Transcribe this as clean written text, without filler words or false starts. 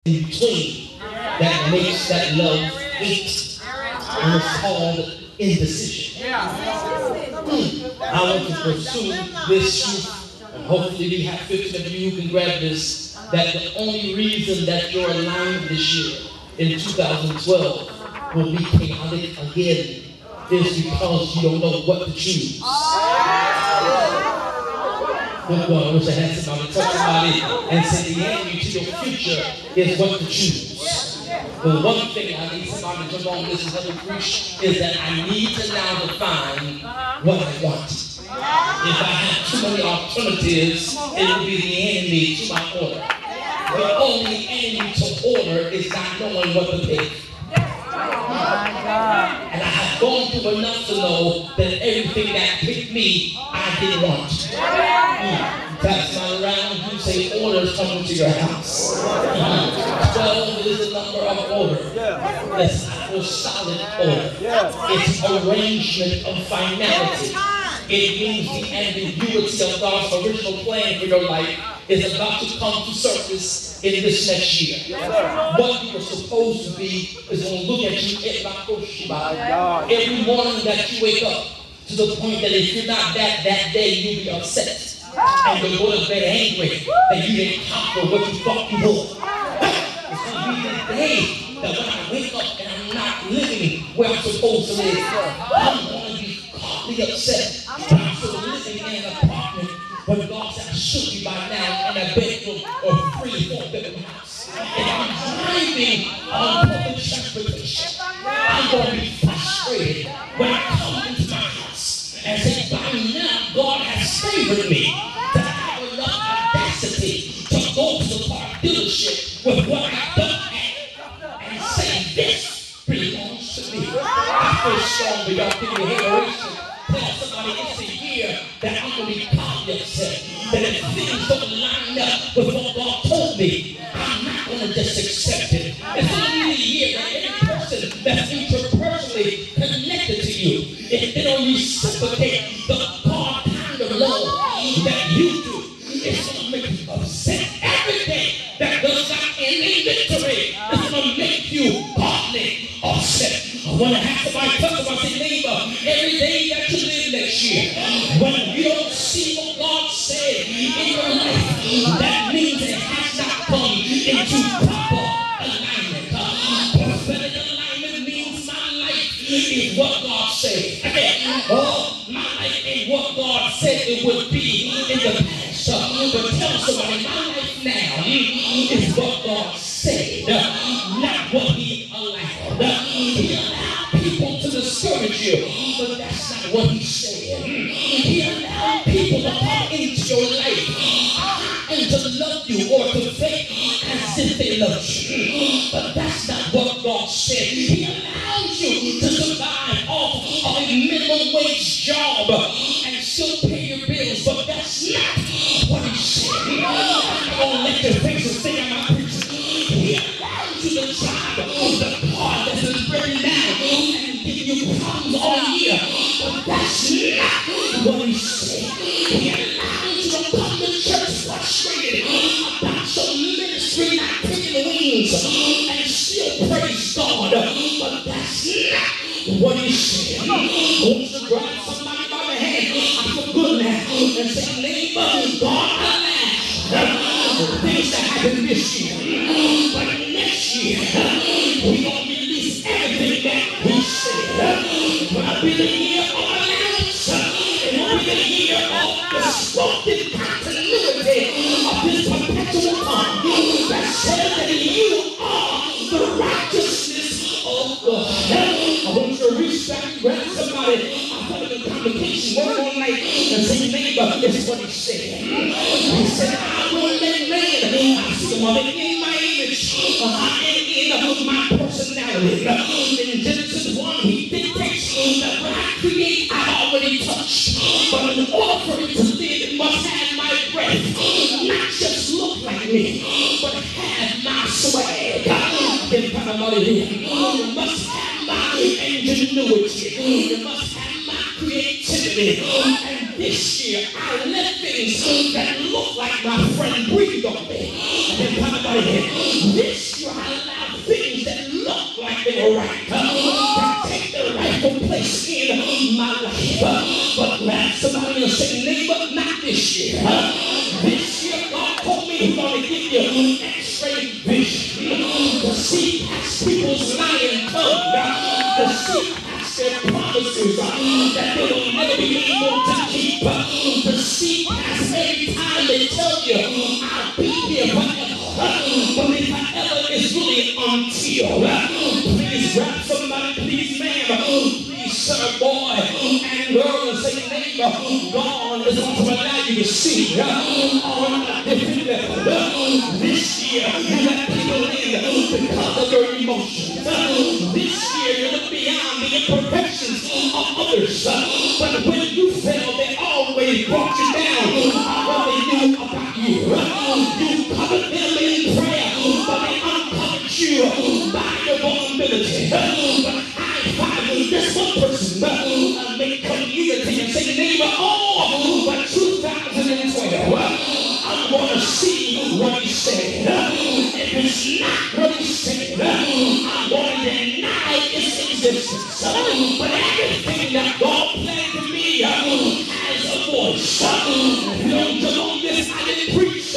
in between that makes that love hate, and it's called indecision. I want to pursue this truth, and hopefully we have 50 of you who can grab this, that the only reason that you're alive this year in 2012 will be chaotic again is because you don't know what to choose. Good boy, I wish I had somebody touch somebody and say the enemy to your future is what to choose. The one thing I need somebody to jump on this is let me preach is that I need to now define what I want. If I have too many alternatives, it will be the enemy to my order. The only enemy to order is not knowing what to pick. And I have gone through enough to know that everything that picked me, I didn't want. Pass mine around, you say orders coming to your house. 12 is the number of order. It's not a solid order. It's arrangement of finality. It means the ambiguity of God's original plan for your life is about to come to surface in this next year. What you were supposed to be is going to look at you every morning that you wake up, to the point that if you're not that day, you'll be upset. And you'll go to bed angry that you didn't conquer what you thought you would. It's going to be the day that when I wake up and I'm not living where I'm supposed to live, I'm going to be partly upset. I'm still living in an apartment, but God said I should be by now in a bedroom or 3 or 4 bedroom house. And I'm driving on public transportation. I'm going to be frustrated when I come into my house and say, by now God has favored me to have enough audacity to go to the car dealership with what I don't have and say, this belongs to me. I feel strong, but y'all give me hateration. Tell somebody it's a year that I'm going to be calmly upset. That if things don't line up with what God told me, I'm not going to just accept it. It's going to be the year that every person that's interpersonally connected to you, if they don't reciprocate the God kind of love that you do, it's going to make you upset. Every day that does not end in victory, it's going to make you godly upset. I want to have somebody talk about your neighbor every day that you live next year. When you don't see what God said in your life, that means it has not come into proper alignment. Prophetic alignment means my life is what God said. Oh, my life ain't what God said it would be in the past. But tell somebody, my life now is what God said, not what He allowed. He allowed people to discourage you, but that's not what He said. He allowed people to come into your life and to love you or to fake as if they love you, but that's not what God said. He allows you to survive off of a minimum wage job and still pay your bills, but that's not what He said. I'm not going to let your faces say I'm not preaching. He allows you to drive the car that is breaking down and give you problems all year, but that's not what He said. He allows you to come to church frustrated about your ministry not taking wings and still praise God, but that's not what He said. I want you to grab somebody by the hand. I feel good now and say, neighbor, God allowed things that happen this year, but next year we're going to release everything that He said. But be the year of allowance, it will be the year of destructive continuity of this perpetual tongue that says that you are the righteousness of God. I want you to reach back and grab somebody. I put in the convocation one more night and say, neighbor, this is what He said. He said, I will make man. I see Him in my image. I am in my personality. In Genesis 1, He dictates that when I create, I already touch. But in order for it to live, it must have my breath. Not just look like me, but have my swag. You must have my ingenuity. You must have my creativity. And this year, I let things that look like my friend breathe on me. And then this year, acting right, to take the rightful place in my life. But grab somebody and say, neighbor, not this year. This year, God told me He's going to give you X-ray vision to see past people's lying tongue, to see past their promises that they will never be able to keep, to see past every time they tell you, I'll be here forever. But if forever is really until, please grab somebody, please ma'am, please sir, boy and girl, and say, neighbor, God is going to allow you to see on a different level. This year, you let people in because of your emotions. This year, you look beyond the imperfections of others. But when you fail, they always brought you down what they knew about you. You covered them in prayer, but they uncovered you by your vulnerability. But high five this one person, make community and say, neighbor, but 2012, I'm going to see what He said. If it's not what He said, I'm going to deny its existence. But everything that God planned for me has a voice. If you don't know this, I didn't preach